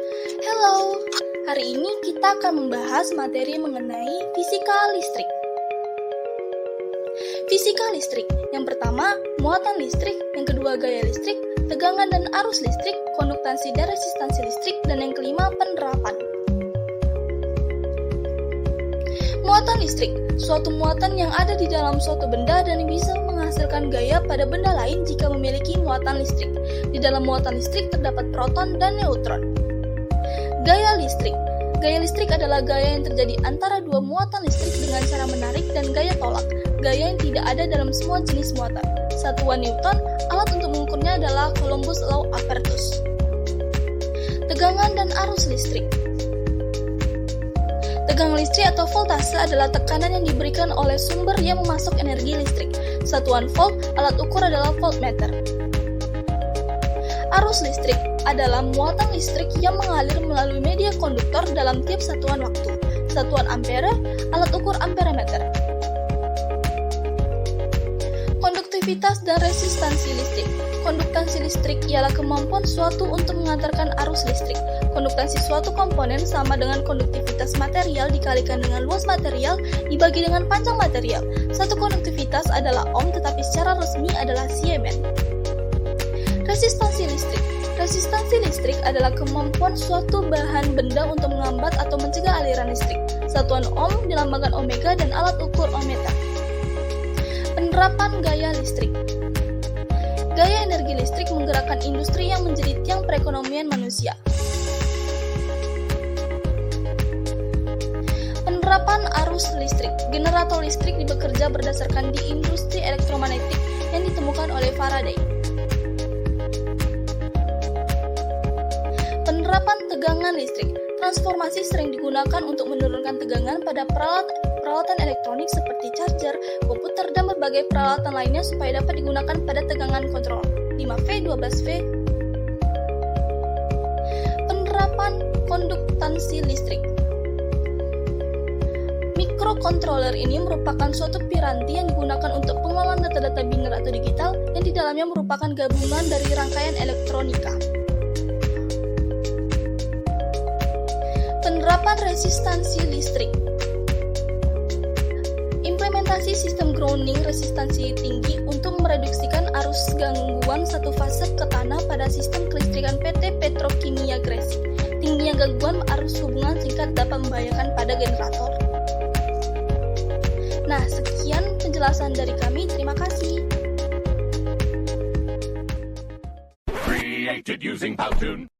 Halo, hari ini kita akan membahas materi mengenai fisika listrik. Fisika listrik, yang pertama, muatan listrik, yang kedua, gaya listrik, tegangan dan arus listrik, konduktansi dan resistansi listrik, dan yang kelima, penerapan. Muatan listrik, suatu muatan yang ada di dalam suatu benda dan bisa menghasilkan gaya pada benda lain jika memiliki muatan listrik. Di dalam muatan listrik terdapat proton dan neutron. Gaya listrik. Gaya listrik adalah gaya yang terjadi antara dua muatan listrik dengan cara menarik dan gaya tolak. Gaya yang tidak ada dalam semua jenis muatan. Satuan Newton, alat untuk mengukurnya adalah Columbus Law Apertus. Tegangan dan arus listrik. Tegangan listrik atau voltase adalah tekanan yang diberikan oleh sumber yang memasok energi listrik. Satuan volt, alat ukur adalah voltmeter. Arus listrik adalah muatan listrik yang mengalir melalui media konduktor dalam tiap satuan waktu. Satuan ampere, alat ukur amperemeter. Konduktivitas dan resistansi listrik. Konduktansi listrik ialah kemampuan suatu untuk mengantarkan arus listrik. Konduktansi suatu komponen sama dengan konduktivitas material dikalikan dengan luas material dibagi dengan panjang material. Satu konduktivitas adalah ohm tetapi secara resmi adalah Siemens. Resistansi listrik. Resistansi listrik adalah kemampuan suatu bahan benda untuk menghambat atau mencegah aliran listrik. Satuan ohm dilambangkan omega dan alat ukur ohmmeter. Penerapan gaya listrik. Gaya energi listrik menggerakkan industri yang menjadi tiang perekonomian manusia. Penerapan arus listrik. Generator listrik bekerja berdasarkan di industri elektromagnetik yang ditemukan oleh Faraday. Penerapan tegangan listrik. Transformasi sering digunakan untuk menurunkan tegangan pada peralatan elektronik seperti charger, komputer, dan berbagai peralatan lainnya supaya dapat digunakan pada tegangan kontrol 5V, 12V. Penerapan konduktansi listrik. Microcontroller ini merupakan suatu piranti yang digunakan untuk pengelolaan data-data biner atau digital yang di dalamnya merupakan gabungan dari rangkaian elektronika. Penerapan resistansi listrik. Implementasi sistem grounding resistansi tinggi untuk mereduksikan arus gangguan satu fase ke tanah pada sistem kelistrikan PT Petrokimia Gresik. Tingginya gangguan arus hubungan singkat dapat membahayakan pada generator. Nah, sekian penjelasan dari kami. Terima kasih. Created using Powtoon.